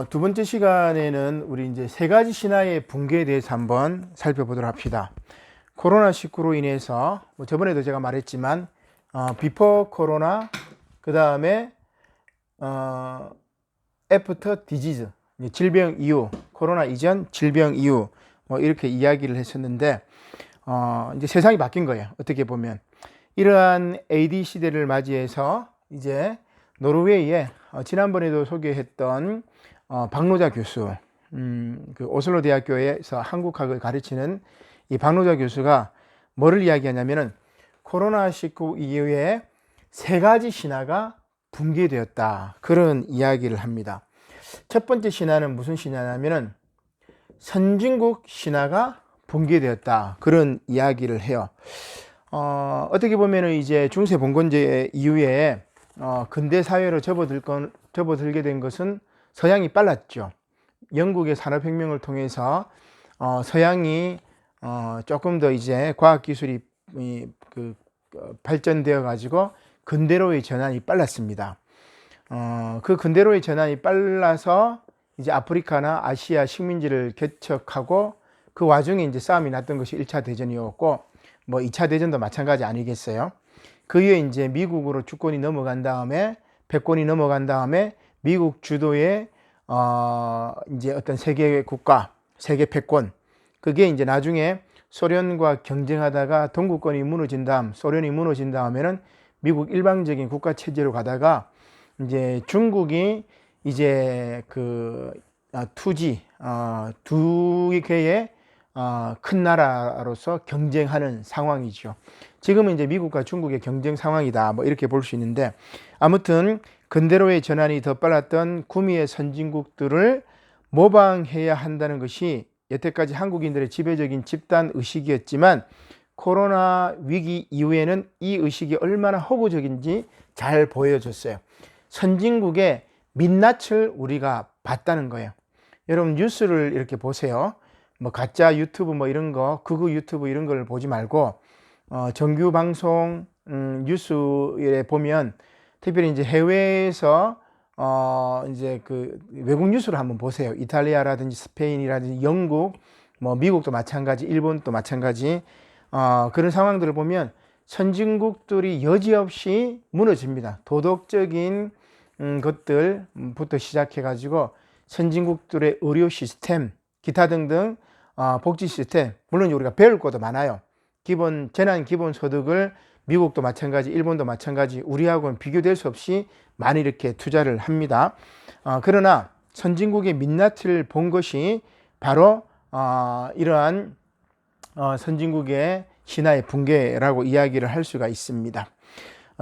두 번째 시간에는 우리 이제 세 가지 신화의 붕괴에 대해서 한번 살펴보도록 합시다. 코로나19로 인해서, 저번에도 제가 말했지만, 비포 코로나, 그 다음에, 애프터 디지즈, 질병 이후, 코로나 이전, 질병 이후, 이렇게 이야기를 했었는데, 이제 세상이 바뀐 거예요. 어떻게 보면. 이러한 AD 시대를 맞이해서 이제 노르웨이에 지난번에도 소개했던 박노자 교수, 그 오슬로 대학교에서 한국학을 가르치는 이 박노자 교수가 뭐를 이야기하냐면은 코로나19 이후에 세 가지 신화가 붕괴되었다. 그런 이야기를 합니다. 첫 번째 신화는 무슨 신화냐면은 선진국 신화가 붕괴되었다. 그런 이야기를 해요. 어떻게 보면은 이제 중세 봉건제 이후에 근대 사회로 접어들게 된 것은 서양이 빨랐죠. 영국의 산업혁명을 통해서 서양이 조금 더 이제 과학기술이 발전되어 가지고 근대로의 전환이 빨랐습니다. 그 근대로의 전환이 빨라서 이제 아프리카나 아시아 식민지를 개척하고 그 와중에 이제 싸움이 났던 것이 1차 대전이었고 2차 대전도 마찬가지 아니겠어요? 그 이후에 이제 미국으로 주권이 넘어간 다음에 패권이 넘어간 다음에 미국 주도의 이제 어떤 세계 국가, 세계 패권, 그게 이제 나중에 소련과 경쟁하다가 동구권이 무너진 다음, 소련이 무너진 다음에는 미국 일방적인 국가 체제로 가다가 이제 중국이 이제 투지, 두 개의 큰 나라로서 경쟁하는 상황이죠. 지금은 이제 미국과 중국의 경쟁 상황이다. 이렇게 볼 수 있는데, 아무튼 근대로의 전환이 더 빨랐던 구미의 선진국들을 모방해야 한다는 것이 여태까지 한국인들의 지배적인 집단 의식이었지만, 코로나 위기 이후에는 이 의식이 얼마나 허구적인지 잘 보여줬어요. 선진국의 민낯을 우리가 봤다는 거예요. 여러분 뉴스를 이렇게 보세요. 가짜 유튜브 이런 거, 극우 유튜브 이런 걸 보지 말고 정규 방송 뉴스에 보면, 특별히 이제 해외에서 이제 외국 뉴스를 한번 보세요. 이탈리아라든지 스페인이라든지 영국, 미국도 마찬가지, 일본도 마찬가지. 그런 상황들을 보면 선진국들이 여지없이 무너집니다. 도덕적인 것들부터 시작해 가지고 선진국들의 의료 시스템, 기타 등등 복지 시스템, 물론 우리가 배울 것도 많아요. 재난 기본 소득을 미국도 마찬가지, 일본도 마찬가지, 우리하고는 비교될 수 없이 많이 이렇게 투자를 합니다. 그러나 선진국의 민낯을 본 것이 바로 이러한 선진국의 신화의 붕괴라고 이야기를 할 수가 있습니다.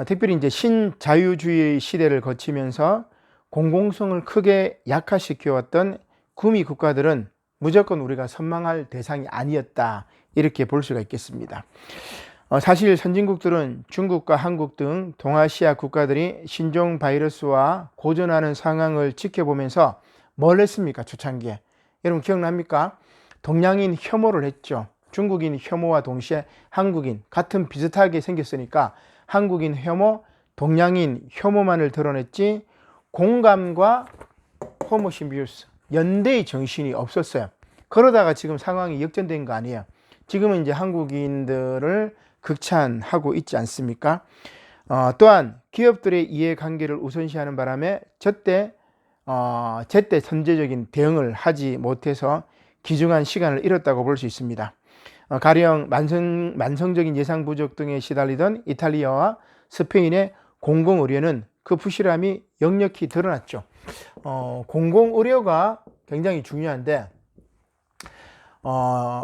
특별히 이제 신자유주의 시대를 거치면서 공공성을 크게 약화시켜왔던 구미 국가들은 무조건 우리가 선망할 대상이 아니었다. 이렇게 볼 수가 있겠습니다. 사실 선진국들은 중국과 한국 등 동아시아 국가들이 신종 바이러스와 고전하는 상황을 지켜보면서 뭘 했습니까? 초창기에. 여러분 기억납니까? 동양인 혐오를 했죠. 중국인 혐오와 동시에 한국인 같은 비슷하게 생겼으니까 한국인 혐오, 동양인 혐오만을 드러냈지 공감과 호모시비우스, 연대의 정신이 없었어요. 그러다가 지금 상황이 역전된 거 아니에요. 지금은 이제 한국인들을 극찬하고 있지 않습니까? 또한 기업들의 이해관계를 우선시하는 바람에 제때 선제적인 대응을 하지 못해서 귀중한 시간을 잃었다고 볼 수 있습니다. 가령 만성적인 예상 부족 등에 시달리던 이탈리아와 스페인의 공공의료는 그 부실함이 역력히 드러났죠. 공공의료가 굉장히 중요한데,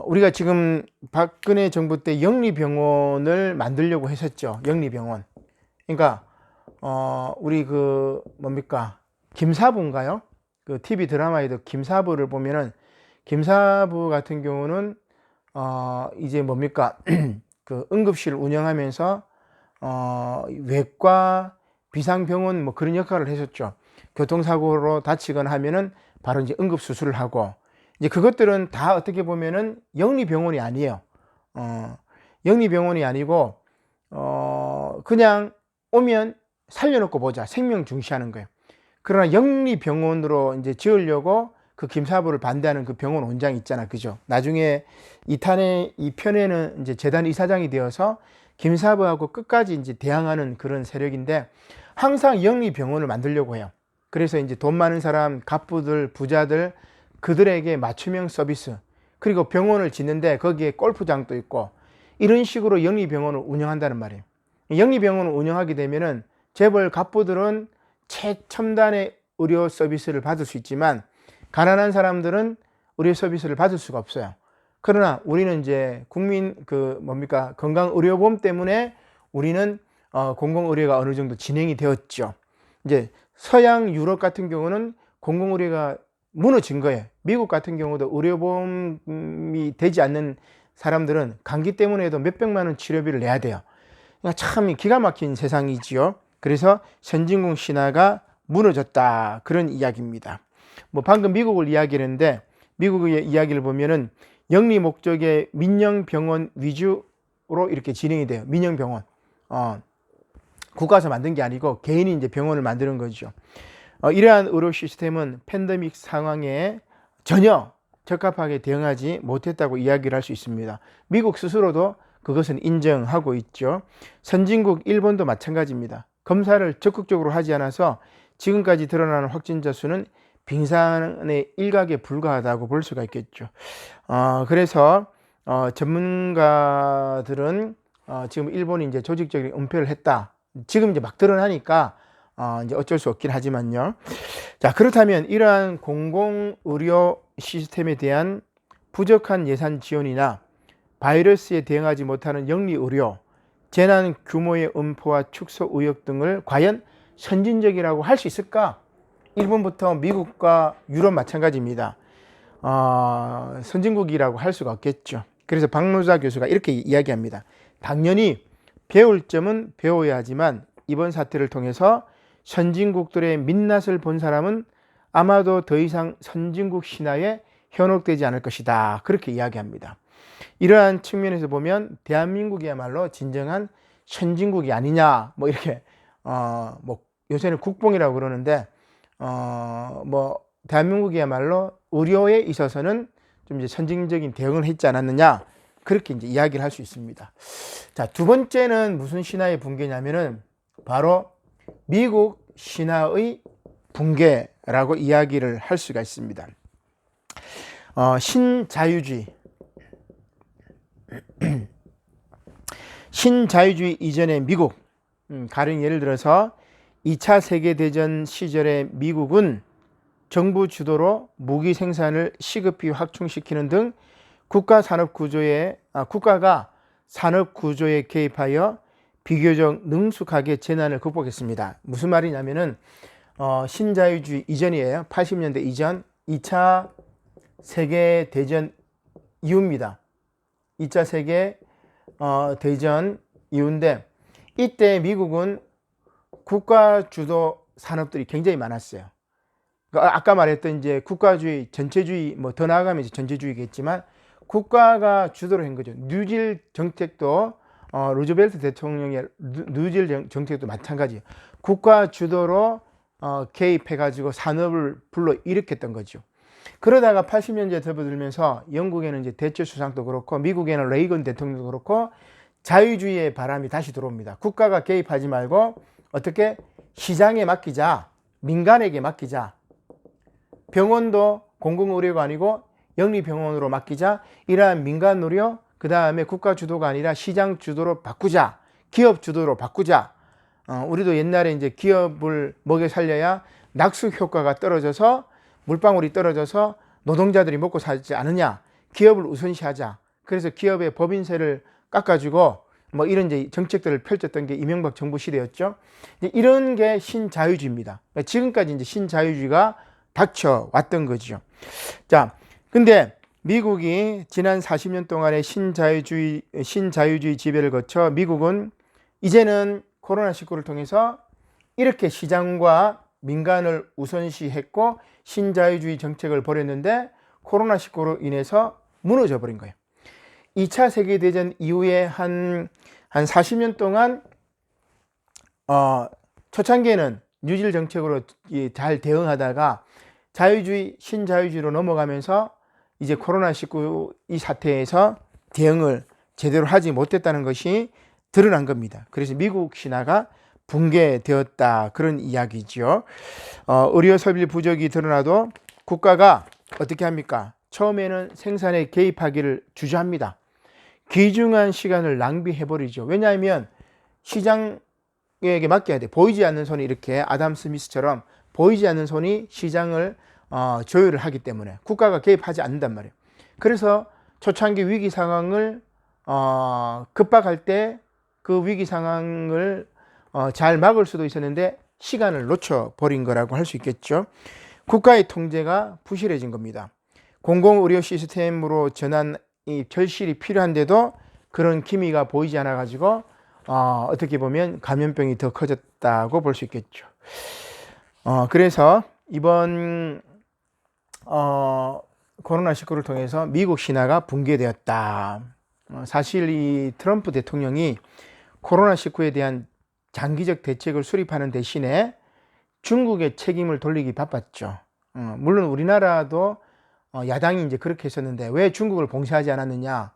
우리가 지금 박근혜 정부 때 영리병원을 만들려고 했었죠. 영리병원. 그러니까 우리 김사부인가요? TV 드라마에도 김사부를 보면은, 김사부 같은 경우는 이제 응급실을 운영하면서 외과 비상병원 그런 역할을 했었죠. 교통사고로 다치거나 하면은 바로 이제 응급수술을 하고, 이제 그것들은 다 어떻게 보면은 영리병원이 아니에요. 영리병원이 아니고, 그냥 오면 살려놓고 보자. 생명 중시하는 거예요. 그러나 영리병원으로 이제 지으려고 그 김사부를 반대하는 그 병원 원장이 있잖아. 그죠? 나중에 이 편에는 이제 재단 이사장이 되어서 김사부하고 끝까지 이제 대항하는 그런 세력인데 항상 영리병원을 만들려고 해요. 그래서 이제 돈 많은 사람, 갑부들, 부자들, 그들에게 맞춤형 서비스, 그리고 병원을 짓는데 거기에 골프장도 있고 이런 식으로 영리병원을 운영한다는 말이에요. 영리병원을 운영하게 되면은 재벌 갑부들은 최첨단의 의료 서비스를 받을 수 있지만 가난한 사람들은 의료 서비스를 받을 수가 없어요. 그러나 우리는 이제 국민 건강의료보험 때문에 우리는 공공의료가 어느 정도 진행이 되었죠. 이제 서양 유럽 같은 경우는 공공의료가 무너진 거예요. 미국 같은 경우도 의료보험이 되지 않는 사람들은 감기 때문에 해도 몇백만 원 치료비를 내야 돼요. 그러니까 참 기가 막힌 세상이지요. 그래서 선진국 신화가 무너졌다, 그런 이야기입니다. 뭐 방금 미국을 이야기했는데 미국의 이야기를 보면은 영리 목적의 민영병원 위주로 이렇게 진행이 돼요. 민영병원. 국가에서 만든 게 아니고 개인이 이제 병원을 만드는 거죠. 이러한 의료 시스템은 팬데믹 상황에 전혀 적합하게 대응하지 못했다고 이야기를 할 수 있습니다. 미국 스스로도 그것은 인정하고 있죠. 선진국 일본도 마찬가지입니다. 검사를 적극적으로 하지 않아서 지금까지 드러나는 확진자 수는 빙산의 일각에 불과하다고 볼 수가 있겠죠. 그래서 전문가들은 지금 일본이 이제 조직적인 은폐를 했다. 지금 이제 막 드러나니까 이제 어쩔 수 없긴 하지만요. 자, 그렇다면 이러한 공공의료 시스템에 대한 부족한 예산 지원이나 바이러스에 대응하지 못하는 영리의료, 재난 규모의 음포와 축소 의혹 등을 과연 선진적이라고 할 수 있을까? 일본부터 미국과 유럽 마찬가지입니다. 선진국이라고 할 수가 없겠죠. 그래서 박노자 교수가 이렇게 이야기합니다. 당연히 배울 점은 배워야 하지만 이번 사태를 통해서 선진국들의 민낯을 본 사람은 아마도 더 이상 선진국 신화에 현혹되지 않을 것이다. 그렇게 이야기합니다. 이러한 측면에서 보면 대한민국이야말로 진정한 선진국이 아니냐, 뭐 이렇게 뭐 요새는 국뽕이라고 그러는데 뭐 대한민국이야말로 의료에 있어서는 좀 이제 선진적인 대응을 했지 않았느냐, 그렇게 이제 이야기를 할 수 있습니다. 자, 두 번째는 무슨 신화의 붕괴냐면은 바로 미국 신화의 붕괴라고 이야기를 할 수가 있습니다. 신자유주의 신자유주의 이전의 미국, 가령 예를 들어서 2차 세계대전 시절의 미국은 정부 주도로 무기 생산을 시급히 확충시키는 등 국가가 산업 구조에 개입하여 비교적 능숙하게 재난을 극복했습니다. 무슨 말이냐면은 신자유주의 이전이에요. 80년대 이전, 2차 세계대전 이후입니다. 2차 세계 대전 이후인데 이때 미국은 국가 주도 산업들이 굉장히 많았어요. 그러니까 아까 말했던 이제 국가주의, 전체주의, 뭐 더 나아가면 이제 전체주의겠지만 국가가 주도를 한 거죠. 뉴딜 정책도 루즈벨트 대통령의 뉴딜 정책도 마찬가지예요. 국가 주도로 개입해가지고 산업을 불러 일으켰던 거죠. 그러다가 80년대 접어들면서 영국에는 이제 대처 수상도 그렇고 미국에는 레이건 대통령도 그렇고 자유주의의 바람이 다시 들어옵니다. 국가가 개입하지 말고 어떻게 시장에 맡기자, 민간에게 맡기자, 병원도 공공의료가 아니고 영리병원으로 맡기자, 이러한 민간 의료, 그 다음에 국가 주도가 아니라 시장 주도로 바꾸자, 기업 주도로 바꾸자. 우리도 옛날에 이제 기업을 먹여 살려야 낙수 효과가 떨어져서 물방울이 떨어져서 노동자들이 먹고 살지 않느냐, 기업을 우선시하자. 그래서 기업의 법인세를 깎아주고 뭐 이런 이제 정책들을 펼쳤던 게 이명박 정부 시대였죠. 이런 게 신자유주의입니다. 지금까지 이제 신자유주의가 닥쳐왔던 거죠. 자, 근데 미국이 지난 40년 동안의 신자유주의 지배를 거쳐 미국은 이제는 코로나19를 통해서 이렇게 시장과 민간을 우선시했고 신자유주의 정책을 벌였는데 코로나19로 인해서 무너져 버린 거예요. 2차 세계대전 이후에 한 40년 동안 초창기에는 뉴질 정책으로 잘 대응하다가 자유주의, 신자유주의로 넘어가면서 이제 코로나19 이 사태에서 대응을 제대로 하지 못했다는 것이 드러난 겁니다. 그래서 미국 신화가 붕괴되었다, 그런 이야기죠. 의료 설비 부족이 드러나도 국가가 어떻게 합니까? 처음에는 생산에 개입하기를 주저합니다. 귀중한 시간을 낭비해버리죠. 왜냐하면 시장에게 맡겨야 돼. 보이지 않는 손이, 이렇게 아담 스미스처럼 보이지 않는 손이 시장을 조율을 하기 때문에 국가가 개입하지 않는단 말이에요. 그래서 초창기 위기 상황을 급박할 때 그 위기 상황을 잘 막을 수도 있었는데 시간을 놓쳐버린 거라고 할 수 있겠죠. 국가의 통제가 부실해진 겁니다. 공공의료 시스템으로 전환이 절실히 필요한데도 그런 기미가 보이지 않아 가지고 어떻게 보면 감염병이 더 커졌다고 볼 수 있겠죠. 그래서 이번 코로나19를 통해서 미국 신화가 붕괴되었다. 사실 이 트럼프 대통령이 코로나19에 대한 장기적 대책을 수립하는 대신에 중국의 책임을 돌리기 바빴죠. 물론 우리나라도 야당이 이제 그렇게 했었는데 왜 중국을 봉쇄하지 않았느냐.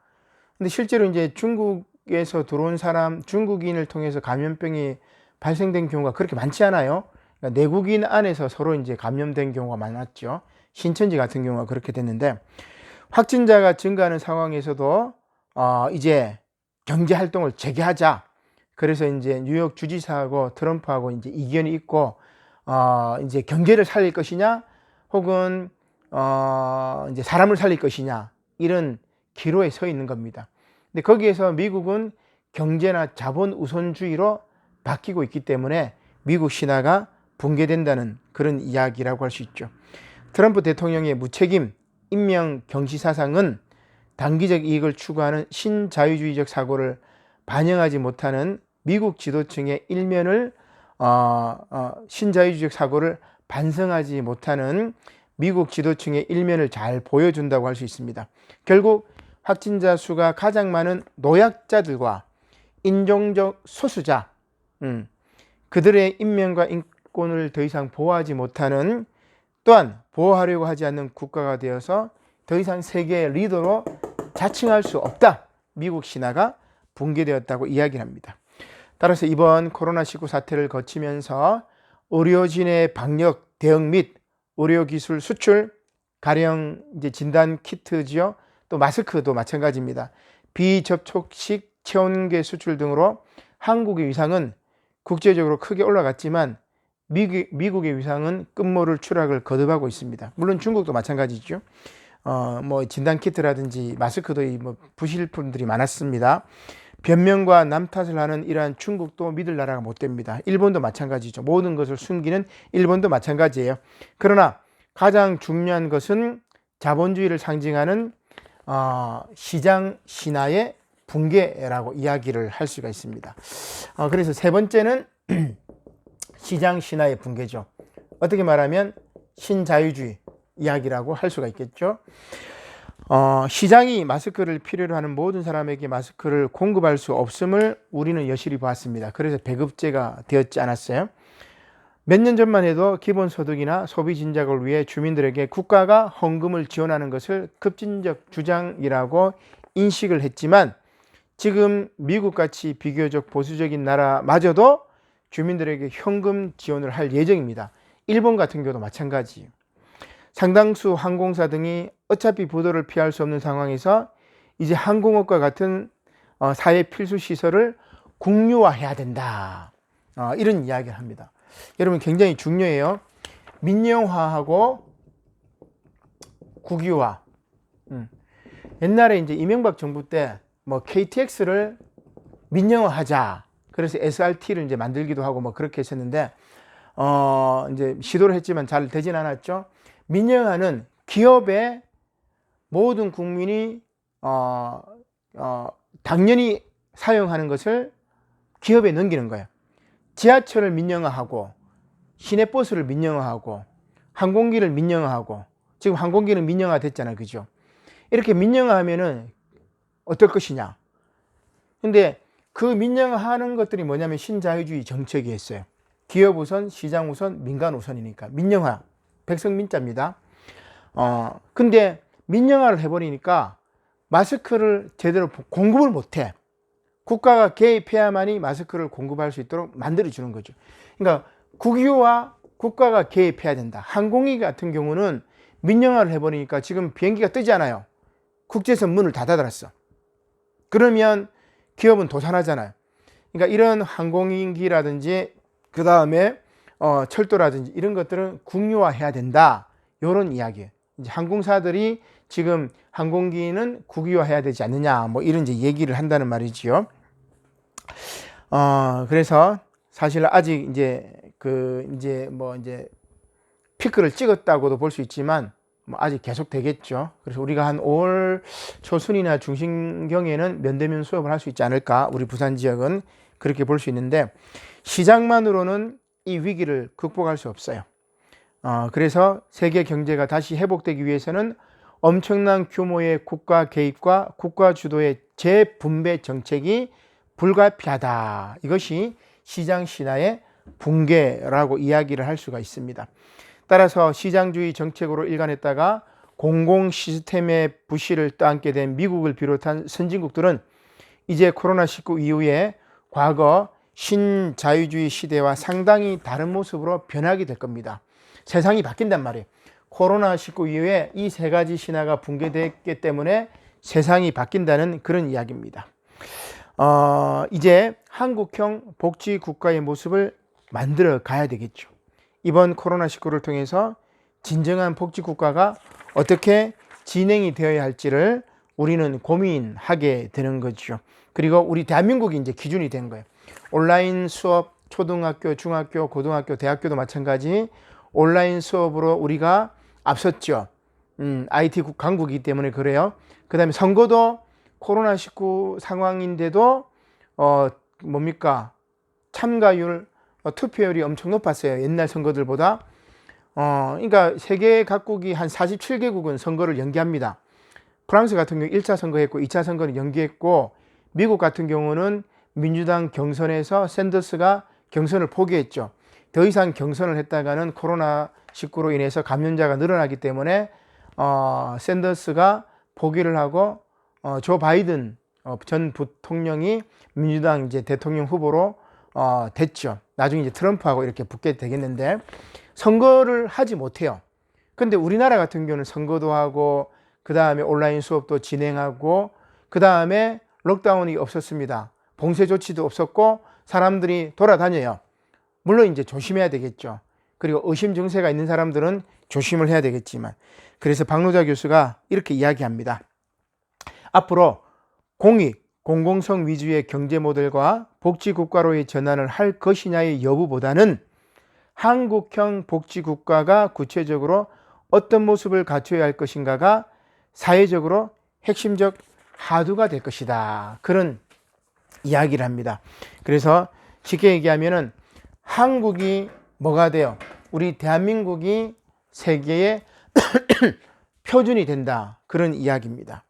근데 실제로 이제 중국에서 들어온 사람, 중국인을 통해서 감염병이 발생된 경우가 그렇게 많지 않아요. 그러니까 내국인 안에서 서로 이제 감염된 경우가 많았죠. 신천지 같은 경우가 그렇게 됐는데, 확진자가 증가하는 상황에서도 이제 경제 활동을 재개하자. 그래서 이제 뉴욕 주지사하고 트럼프하고 이제 이견이 있고, 이제 경제를 살릴 것이냐, 혹은 이제 사람을 살릴 것이냐, 이런 기로에 서 있는 겁니다. 근데 거기에서 미국은 경제나 자본 우선주의로 바뀌고 있기 때문에 미국 신화가 붕괴된다는 그런 이야기라고 할 수 있죠. 트럼프 대통령의 무책임 인명 경시 사상은 단기적 이익을 추구하는 신자유주의적 사고를 반영하지 못하는 미국 지도층의 일면을 신자유주의적 사고를 반성하지 못하는 미국 지도층의 일면을 잘 보여준다고 할 수 있습니다. 결국 확진자 수가 가장 많은 노약자들과 인종적 소수자, 그들의 인명과 인권을 더 이상 보호하지 못하는, 또한 보호하려고 하지 않는 국가가 되어서 더 이상 세계의 리더로 자칭할 수 없다. 미국 신화가 붕괴되었다고 이야기를 합니다. 따라서 이번 코로나19 사태를 거치면서 의료진의 방역 대응 및 의료기술 수출, 가령 이제 진단 키트지요. 또 마스크도 마찬가지입니다. 비접촉식 체온계 수출 등으로 한국의 위상은 국제적으로 크게 올라갔지만 미국의 위상은 끝모를 추락을 거듭하고 있습니다. 물론 중국도 마찬가지죠. 뭐 진단 키트라든지 마스크도 뭐 부실품들이 많았습니다. 변명과 남 탓을 하는 이러한 중국도 믿을 나라가 못 됩니다. 일본도 마찬가지죠. 모든 것을 숨기는 일본도 마찬가지예요. 그러나 가장 중요한 것은 자본주의를 상징하는 시장 신화의 붕괴라고 이야기를 할 수가 있습니다. 그래서 세 번째는 시장 신화의 붕괴죠. 어떻게 말하면 신자유주의 이야기라고 할 수가 있겠죠. 시장이 마스크를 필요로 하는 모든 사람에게 마스크를 공급할 수 없음을 우리는 여실히 보았습니다. 그래서 배급제가 되었지 않았어요? 몇 년 전만 해도 기본소득이나 소비 진작을 위해 주민들에게 국가가 헌금을 지원하는 것을 급진적 주장이라고 인식을 했지만, 지금 미국같이 비교적 보수적인 나라마저도 주민들에게 현금 지원을 할 예정입니다. 일본 같은 경우도 마찬가지예요. 상당수 항공사 등이 어차피 부도를 피할 수 없는 상황에서 이제 항공업과 같은 사회 필수 시설을 국유화해야 된다. 이런 이야기를 합니다. 여러분 굉장히 중요해요. 민영화하고 국유화. 옛날에 이제 이명박 정부 때 뭐 KTX를 민영화하자. 그래서 SRT를 이제 만들기도 하고 뭐 그렇게 했었는데 이제 시도를 했지만 잘 되진 않았죠. 민영화는 기업의 모든 국민이 당연히 사용하는 것을 기업에 넘기는 거예요. 지하철을 민영화하고 시내버스를 민영화하고 항공기를 민영화하고, 지금 항공기는 민영화 됐잖아요. 그죠? 이렇게 민영화하면은 어떨 것이냐. 근데 그 민영화하는 것들이 뭐냐면 신자유주의 정책이었어요. 기업 우선, 시장 우선, 민간 우선이니까 민영화, 백성민자입니다. 근데 민영화를 해버리니까 마스크를 제대로 공급을 못해. 국가가 개입해야만이 마스크를 공급할 수 있도록 만들어주는 거죠. 그러니까 국유와 국가가 개입해야 된다. 항공기 같은 경우는 민영화를 해버리니까 지금 비행기가 뜨지 않아요. 국제선 문을 다 닫아놨어. 그러면 기업은 도산하잖아요. 그러니까 이런 항공기라든지 그 다음에 철도라든지 이런 것들은 국유화해야 된다. 이런 이야기예요. 이제 항공사들이 지금 항공기는 국유화해야 되지 않느냐, 뭐 이런 이제 얘기를 한다는 말이지요. 그래서 사실 아직 이제 피크를 찍었다고도 볼 수 있지만 뭐 아직 계속 되겠죠. 그래서 우리가 한 5월 초순이나 중순경에는 면대면 수업을 할 수 있지 않을까. 우리 부산 지역은 그렇게 볼 수 있는데 시장만으로는 이 위기를 극복할 수 없어요. 그래서 세계 경제가 다시 회복되기 위해서는 엄청난 규모의 국가 개입과 국가 주도의 재분배 정책이 불가피하다. 이것이 시장 신화의 붕괴라고 이야기를 할 수가 있습니다. 따라서 시장주의 정책으로 일관했다가 공공 시스템의 부실을 떠안게 된 미국을 비롯한 선진국들은 이제 코로나19 이후에 과거 신자유주의 시대와 상당히 다른 모습으로 변하게 될 겁니다. 세상이 바뀐단 말이에요. 코로나19 이후에 이 세 가지 신화가 붕괴됐기 때문에 세상이 바뀐다는 그런 이야기입니다. 이제 한국형 복지국가의 모습을 만들어 가야 되겠죠. 이번 코로나19를 통해서 진정한 복지국가가 어떻게 진행이 되어야 할지를 우리는 고민하게 되는 거죠. 그리고 우리 대한민국이 이제 기준이 된 거예요. 온라인 수업, 초등학교, 중학교, 고등학교, 대학교도 마찬가지 온라인 수업으로 우리가 앞섰죠. IT 강국이기 때문에 그래요. 그 다음에 선거도 코로나19 상황인데도 참가율, 투표율이 엄청 높았어요. 옛날 선거들보다. 그러니까 세계 각국이 한 47개국은 선거를 연기합니다. 프랑스 같은 경우 1차 선거했고 2차 선거는 연기했고 미국 같은 경우는 민주당 경선에서 샌더스가 경선을 포기했죠. 더 이상 경선을 했다가는 코로나19로 인해서 감염자가 늘어나기 때문에 샌더스가 포기를 하고 조 바이든 전 부통령이 민주당 이제 대통령 후보로 됐죠. 나중에 이제 트럼프하고 이렇게 붙게 되겠는데 선거를 하지 못해요. 근데 우리나라 같은 경우는 선거도 하고 그 다음에 온라인 수업도 진행하고 그 다음에 록다운이 없었습니다. 봉쇄 조치도 없었고 사람들이 돌아다녀요. 물론 이제 조심해야 되겠죠. 그리고 의심 증세가 있는 사람들은 조심을 해야 되겠지만 그래서 박노자 교수가 이렇게 이야기합니다. 앞으로 공익, 공공성 위주의 경제 모델과 복지국가로의 전환을 할 것이냐의 여부보다는 한국형 복지국가가 구체적으로 어떤 모습을 갖춰야 할 것인가가 사회적으로 핵심적 하두가 될 것이다. 그런 이야기를 합니다. 그래서 쉽게 얘기하면은 한국이 뭐가 돼요? 우리 대한민국이 세계의 표준이 된다. 그런 이야기입니다.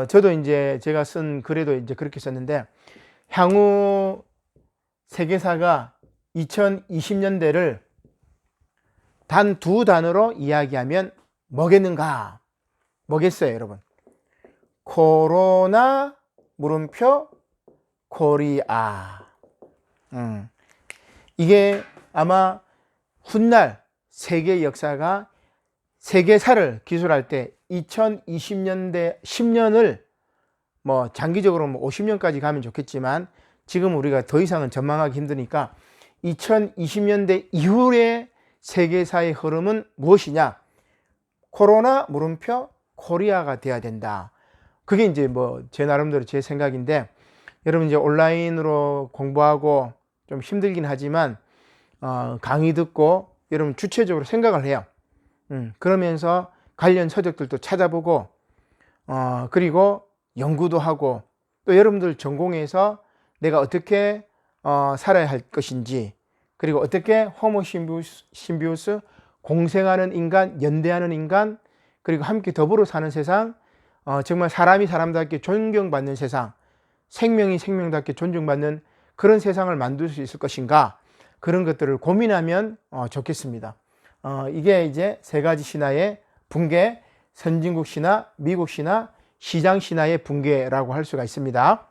저도 이제 제가 쓴 글에도 이제 그렇게 썼는데 향후 세계사가 2020년대를 단 두 단어로 이야기하면 뭐겠는가? 뭐겠어요, 여러분? 코로나 물음표 코리아. 이게 아마 훗날 세계 역사가 세계사를 기술할 때 2020년대 10년을 뭐 장기적으로 뭐 50년까지 가면 좋겠지만 지금 우리가 더 이상은 전망하기 힘드니까 2020년대 이후의 세계사의 흐름은 무엇이냐? 코로나 물음표 코리아가 돼야 된다. 그게 이제 뭐 제 나름대로 제 생각인데 여러분 이제 온라인으로 공부하고 좀 힘들긴 하지만 강의 듣고 여러분 주체적으로 생각을 해요. 그러면서 관련 서적들도 찾아보고 그리고 연구도 하고 또 여러분들 전공에서 내가 어떻게 살아야 할 것인지 그리고 어떻게 호모 심비우스 공생하는 인간, 연대하는 인간 그리고 함께 더불어 사는 세상 정말 사람이 사람답게 존경받는 세상 생명이 생명답게 존중받는 그런 세상을 만들 수 있을 것인가 그런 것들을 고민하면 좋겠습니다. 이게 이제 세 가지 신화의 붕괴, 선진국 신화, 미국 신화, 시장 신화의 붕괴라고 할 수가 있습니다.